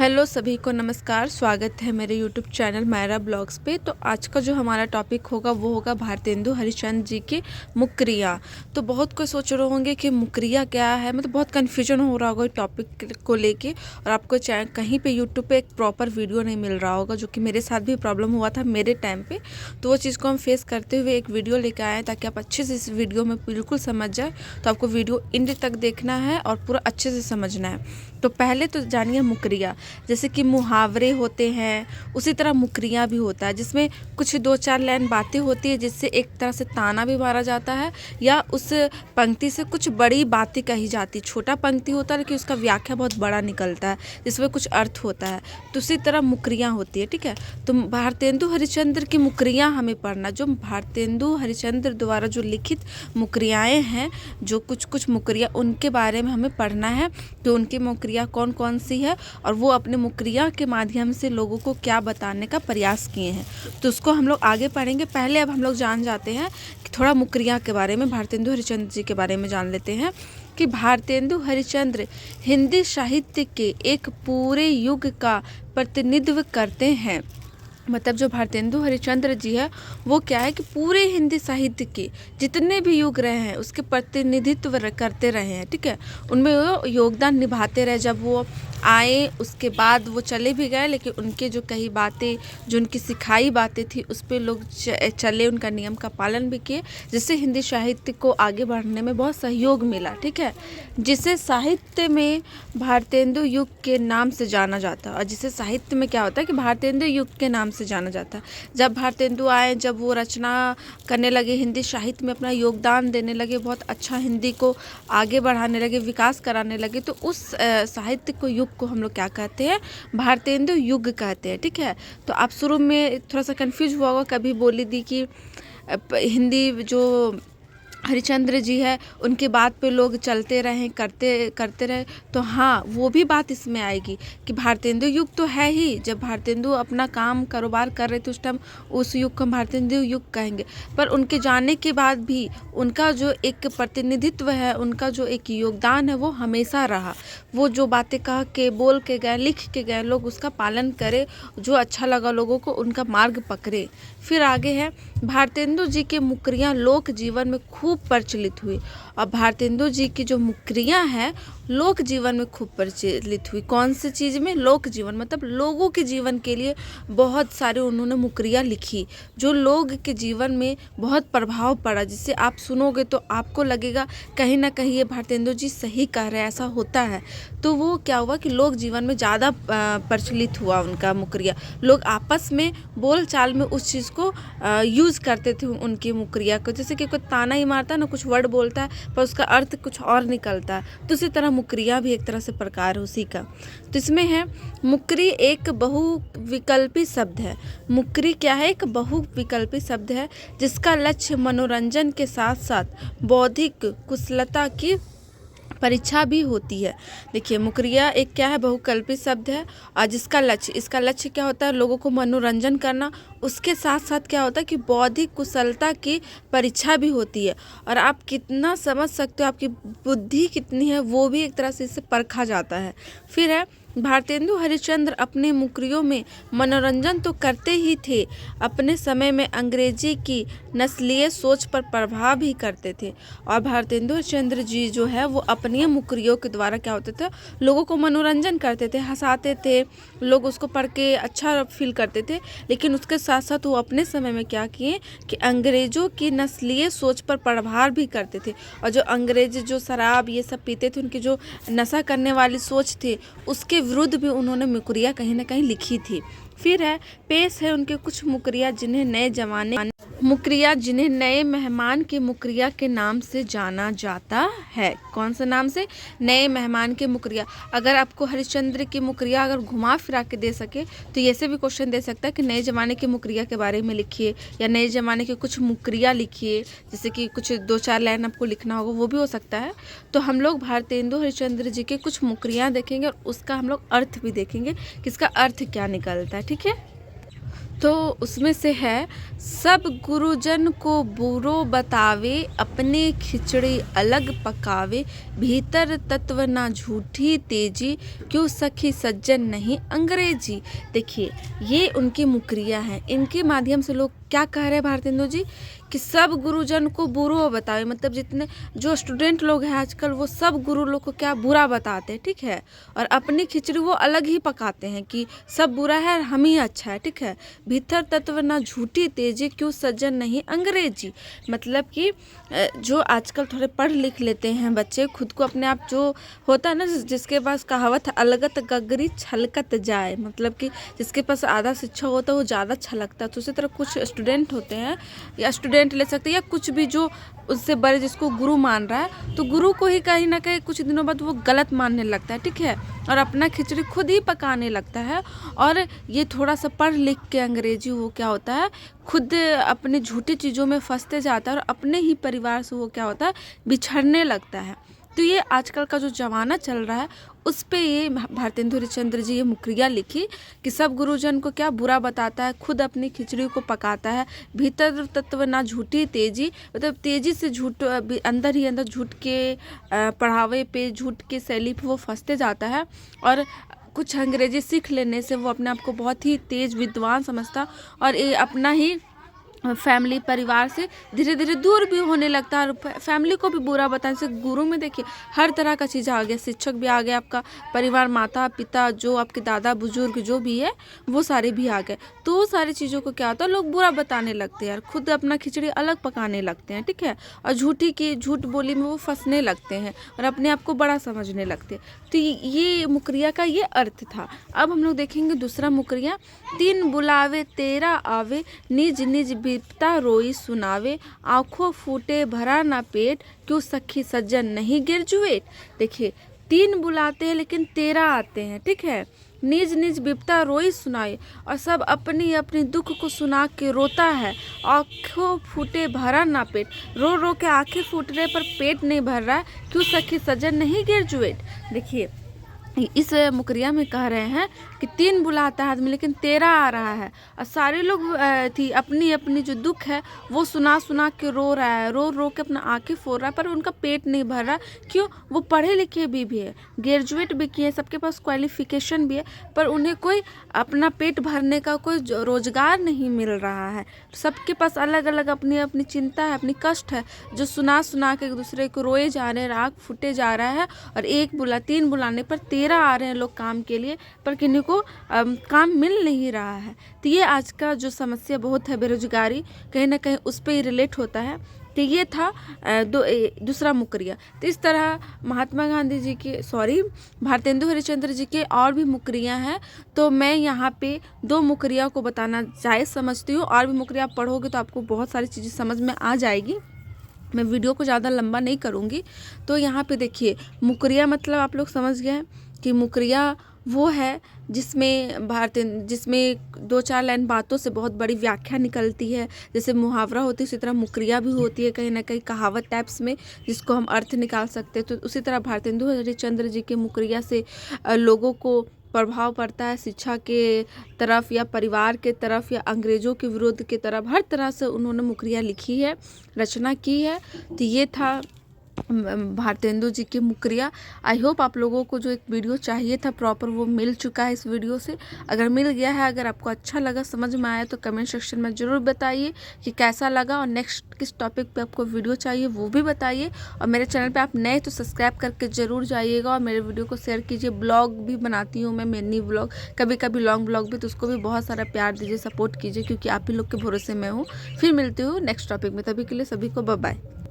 Hello सभी को नमस्कार। स्वागत है मेरे यूट्यूब चैनल मायरा ब्लॉग्स पे। तो आज का जो हमारा टॉपिक होगा वो होगा भारतेंदु हरिश्चंद्र जी के मुकरियाँ। तो बहुत कोई सोच रहे होंगे कि मुकरियाँ क्या है, मतलब बहुत कन्फ्यूजन हो रहा होगा टॉपिक को लेके, और आपको कहीं पे यूट्यूब पे एक प्रॉपर वीडियो नहीं मिल रहा होगा, जो कि मेरे साथ भी प्रॉब्लम हुआ था मेरे टाइम पे। तो वो चीज़ को हम फेस करते हुए एक वीडियो लेकर आए ताकि आप अच्छे से इस वीडियो में बिल्कुल समझ जाए। तो आपको वीडियो एंड तक देखना है और पूरा अच्छे से समझना है। तो पहले तो जानिए मुकरिया। जैसे कि मुहावरे होते हैं, उसी तरह मुकरियाँ भी होता है, जिसमें कुछ दो चार लाइन बातें होती है जिससे एक तरह से ताना भी मारा जाता है, या उस पंक्ति से कुछ बड़ी बातें कही जाती। छोटा पंक्ति होता है लेकिन उसका व्याख्या बहुत बड़ा निकलता है, जिसमें कुछ अर्थ होता है। तो उसी तरह मुकरियाँ होती है, ठीक है। तो भारतेंदु हरिश्चंद्र की मुकरियाँ हमें पढ़ना, जो भारतेंदु हरिश्चंद्र द्वारा जो लिखित मुकरियाएँ हैं, जो कुछ कुछ मुकरियाँ, उनके बारे में हमें पढ़ना है कि उनकी मुकरियाँ कौन कौन सी है और वो अपने मुकरियाँ के माध्यम से लोगों को क्या बताने का प्रयास किए हैं। तो उसको हम लोग आगे पढ़ेंगे। पहले अब हम लोग जान जाते हैं कि थोड़ा मुकरियाँ के बारे में, भारतेंदु हरिश्चंद्र जी के बारे में जान लेते हैं कि भारतेंदु हरिश्चंद्र हिंदी साहित्य के एक पूरे युग का प्रतिनिधित्व करते हैं। मतलब जो भारतेंदु हरिश्चंद्र जी है वो क्या है कि पूरे हिंदी साहित्य के जितने भी युग रहे हैं उसके प्रतिनिधित्व करते रहे हैं, ठीक है। उनमें वो योगदान निभाते रहे। जब वो आए उसके बाद वो चले भी गए, लेकिन उनके जो कई बातें, जो उनकी सिखाई बातें थी, उस पर लोग चले, उनका नियम का पालन भी किए, जिससे हिंदी साहित्य को आगे बढ़ने में बहुत सहयोग मिला, ठीक है। जिसे साहित्य में भारतेंदु युग के नाम से जाना जाता है। और जिसे साहित्य में क्या होता है कि भारतेंदु युग के नाम से जाना जाता है। जब भारतेंदु आए, जब वो रचना करने लगे, हिंदी साहित्य में अपना योगदान देने लगे, बहुत अच्छा हिंदी को आगे बढ़ाने लगे, विकास कराने लगे, तो उस साहित्य को, युग को हम लोग क्या कहते हैं, भारतेंदु युग कहते हैं, ठीक है। तो आप शुरू में थोड़ा सा कंफ्यूज हुआ होगा, कभी बोली दी कि हिंदी जो हरिश्चंद्र जी है उनकी बात पे लोग चलते रहें, करते रहे। तो हाँ, वो भी बात इसमें आएगी कि भारतेंदु युग तो है ही। जब भारतेंदु अपना काम कारोबार कर रहे थे उस टाइम, उस युग को हम भारतेंदु युग कहेंगे। पर उनके जाने के बाद भी उनका जो एक प्रतिनिधित्व है, उनका जो एक योगदान है, वो हमेशा रहा। वो जो बातें कह के, बोल के गए, लिख के गए, लोग उसका पालन करें, जो अच्छा लगा लोगों को, उनका मार्ग पकड़े। फिर आगे है, भारतेंदु जी के मुकरियाँ लोक जीवन में खूब प्रचलित हुई। और भारतेंदु जी की जो मुकरियाँ हैं लोक जीवन में खूब प्रचलित हुई। कौन सी चीज़ में? लोक जीवन, मतलब लोगों के जीवन के लिए बहुत सारे उन्होंने मुकरियाँ लिखी, जो लोग के जीवन में बहुत प्रभाव पड़ा, जिससे आप सुनोगे तो आपको लगेगा कहीं ना कहीं ये भारतेंदु जी सही कह रहे हैं, ऐसा होता है। तो वो क्या हुआ कि लोक जीवन में ज़्यादा प्रचलित हुआ उनका मुकरिया। लोग आपस में बोल चाल में उस चीज़ को यूज़ करते थे, उनकी मुकरिया को। जैसे कि कोई ताना ही मारता है ना, कुछ वर्ड बोलता है पर उसका अर्थ कुछ और निकलता है, तो उसी तरह मुकरिया भी एक तरह से प्रकार है उसी का। तो इसमें है, मुकरी एक बहुविकल्पी शब्द है। मुकरी क्या है? एक बहुविकल्पी शब्द है जिसका लक्ष्य मनोरंजन के साथ साथ बौद्धिक कुशलता की परीक्षा भी होती है। देखिए, मुकरिया एक क्या है? बहुकल्पी शब्द है, और जिसका लक्ष्य, इसका लक्ष्य क्या होता है? लोगों को मनोरंजन करना। उसके साथ साथ क्या होता है कि बौद्धिक कुशलता की परीक्षा भी होती है, और आप कितना समझ सकते हो, आपकी बुद्धि कितनी है, वो भी एक तरह से इससे परखा जाता है। फिर है, भारतेंदु हरिश्चंद्र अपने मुकरियों में मनोरंजन तो करते ही थे, अपने समय में अंग्रेजी की नस्लीय सोच पर प्रभाव भी करते थे। और भारतेंदु हरिश्चंद्र जी जो है वो अपनी मुकरियों के द्वारा क्या होते थे, लोगों को मनोरंजन करते थे, हंसाते थे, लोग उसको पढ़ के अच्छा फील करते थे। लेकिन उसके साथ साथ वो अपने समय में क्या किए कि अंग्रेज़ों की नस्लीय सोच पर प्रभाव भी करते थे। और जो अंग्रेज जो शराब ये सब पीते थे, उनकी जो नशा करने वाली सोच थी, उसके विरुद्ध भी उन्होंने मुकरिया कहीं ना कहीं लिखी थी। फिर है, पेश है उनके कुछ मुकरिया जिन्हें नए मेहमान के मुकरिया के नाम से जाना जाता है। कौन से नाम से? नए मेहमान के मुकरिया। अगर आपको हरिश्चंद्र की मुकरिया अगर घुमा फिरा के दे सके तो ऐसे भी क्वेश्चन दे सकता है कि नए ज़माने के मुकरिया के बारे में लिखिए, या नए ज़माने के कुछ मुकरिया लिखिए, जैसे कि कुछ दो चार लाइन आपको लिखना होगा, वो भी हो सकता है। तो हम लोग भारतेंदु हरिश्चंद्र जी के कुछ मुकरियाँ देखेंगे और उसका हम लोग अर्थ भी देखेंगे कि इसका अर्थ क्या निकलता है, ठीक है। तो उसमें से है, सब गुरुजन को बुरो बतावे, अपने खिचड़ी अलग पकावे, भीतर तत्व ना झूठी तेजी, क्यों सखी सज्जन नहीं अंग्रेजी। देखिए, ये उनकी मुकरिया है। इनके माध्यम से लोग क्या कह रहे हैं भारतेंदु जी कि सब गुरुजन को बुरो बतावे, मतलब जितने जो स्टूडेंट लोग हैं आजकल वो सब गुरु लोग को क्या बुरा बताते हैं, ठीक है। और अपनी खिचड़ी वो अलग ही पकाते हैं कि सब बुरा है हम ही अच्छा है, ठीक है। भीतर तत्व ना झूठी तेजी, क्यों सज्जन नहीं अंग्रेजी। मतलब कि जो आजकल थोड़े पढ़ लिख लेते हैं बच्चे, खुद को अपने आप जो होता है ना, जिसके पास कहावत है, अलगत गगरी छलकत जाए, मतलब कि जिसके पास आधा शिक्षा होता है वो ज़्यादा छलकता है। तो उसी तरह कुछ स्टूडेंट होते हैं, या स्टूडेंट ले सकते हैं, या कुछ भी जो उससे बड़े जिसको गुरु मान रहा है, तो गुरु को ही कहीं ना कहीं कुछ दिनों बाद वो गलत मानने लगता है, ठीक है। और अपना खिचड़ी खुद ही पकाने लगता है। और ये थोड़ा सा पढ़ लिख के अंग्रेजी वो क्या होता है, खुद अपनी झूठी चीज़ों में फंसते जाता है और अपने ही परिवार से वो क्या होता है, बिछड़ने लगता है। तो ये आजकल का जो ज़माना चल रहा है उस पे ये भारतेंदु हरिश्चंद्र जी ये मुकरिया लिखी कि सब गुरुजन को क्या बुरा बताता है, खुद अपनी खिचड़ी को पकाता है, भीतर तत्व ना झूठी तेजी, मतलब तेजी से झूठ अंदर ही अंदर झूठ के पढ़ावे पे, झूठ के शैली पे वो फंसते जाता है। और कुछ अंग्रेजी सीख लेने से वो अपने आप को बहुत ही तेज विद्वान समझता और ये अपना ही फैमिली परिवार से धीरे धीरे दूर भी होने लगता है। और फैमिली को भी बुरा बताने से, गुरु में देखिए हर तरह का चीज़ आ गया, शिक्षक भी आ गया, आपका परिवार, माता पिता, जो आपके दादा बुजुर्ग जो भी है वो सारे भी आ गए। तो वो सारी चीज़ों को क्या होता है, लोग बुरा बताने लगते हैं और खुद अपना खिचड़ी अलग पकाने लगते हैं, ठीक है। और झूठ बोली में वो फंसने लगते हैं और अपने आप को बड़ा समझने लगते हैं। तो ये मुकरिया का ये अर्थ था। अब हम लोग देखेंगे दूसरा मुकरिया, तीन बुलावे तेरा आवे, निज निज बिपता रोई सुनावे, आंखों फूटे भरा ना पेट, क्यों सखी सज्जन नहीं ग्रेजुएट। देखिए, तीन बुलाते हैं लेकिन तेरह आते हैं, ठीक है। निज निज बिपता रोई सुनाए, और सब अपनी अपनी दुख को सुना के रोता है। आंखों फूटे भरा ना पेट, रो रो के आंखें फूट रहे पर पेट नहीं भर रहा है, क्यों सखी सज्जन नहीं ग्रेजुएट। देखिए, इस मुकरिया में कह रहे हैं कि तीन बुलाता है आदमी लेकिन तेरह आ रहा है, और सारे लोग थी अपनी अपनी जो दुख है वो सुना सुना के रो रहा है, रो रो के अपना आंखें फोड़ रहा है, पर उनका पेट नहीं भर रहा। क्यों? वो पढ़े लिखे भी है, ग्रेजुएट भी किए, सबके पास क्वालिफिकेशन भी है, पर उन्हें कोई अपना पेट भरने का कोई रोजगार नहीं मिल रहा है। सबके पास अलग अलग अपनी अपनी चिंता है, अपनी कष्ट है, जो सुना सुना के एक दूसरे को रोए जा रहे हैं, राग फूटे जा रहा है। और तीन बुलाने पर 13 आ रहे हैं लोग काम के लिए, पर किन्हीं को काम मिल नहीं रहा है। तो ये आज का जो समस्या बहुत है, बेरोजगारी, कहीं ना कहीं उस पर ही रिलेट होता है। तो ये था दूसरा मुकरिया। तो इस तरह महात्मा गांधी जी के भारतेंदु हरिश्चंद्र जी के और भी मुकरियाँ हैं। तो मैं यहाँ पे 2 मुकरिया को बताना जायज़ समझती हूँ। और भी मुकरिया आप पढ़ोगे तो आपको बहुत सारी चीज़ें समझ में आ जाएगी। मैं वीडियो को ज़्यादा लंबा नहीं करूँगी। तो यहाँ पे देखिए, मुकरिया मतलब आप लोग समझ गए हैं कि मुकरिया वो है जिसमें 2-4 लाइन बातों से बहुत बड़ी व्याख्या निकलती है। जैसे मुहावरा होती है उसी तरह मुकरिया भी होती है, कहीं ना कहीं कहावत टाइप्स में, जिसको हम अर्थ निकाल सकते हैं। तो उसी तरह भारतेंदु हरिश्चंद्र जी के मुकरिया से लोगों को प्रभाव पड़ता है, शिक्षा के तरफ या परिवार के तरफ या अंग्रेज़ों के विरोध के तरफ, हर तरह से उन्होंने मुकरिया लिखी है, रचना की है। तो ये था भारतेंदु जी की मुकरिया। आई होप आप लोगों को जो एक वीडियो चाहिए था प्रॉपर वो मिल चुका है इस वीडियो से। अगर मिल गया है, अगर आपको अच्छा लगा, समझ में आया, तो कमेंट सेक्शन में ज़रूर बताइए कि कैसा लगा और नेक्स्ट किस टॉपिक पे आपको वीडियो चाहिए वो भी बताइए। और मेरे चैनल पे आप नए तो सब्सक्राइब करके ज़रूर जाइएगा और मेरे वीडियो को शेयर कीजिए। ब्लॉग भी बनाती हूँ मैं, मिनी ब्लॉग, कभी कभी लॉन्ग ब्लॉग भी, तो उसको भी बहुत सारा प्यार दीजिए, सपोर्ट कीजिए, क्योंकि आप ही लोग के भरोसे मैं हूँ। फिर मिलती हूँ नेक्स्ट टॉपिक में, तभी के लिए सभी को बाय बाय।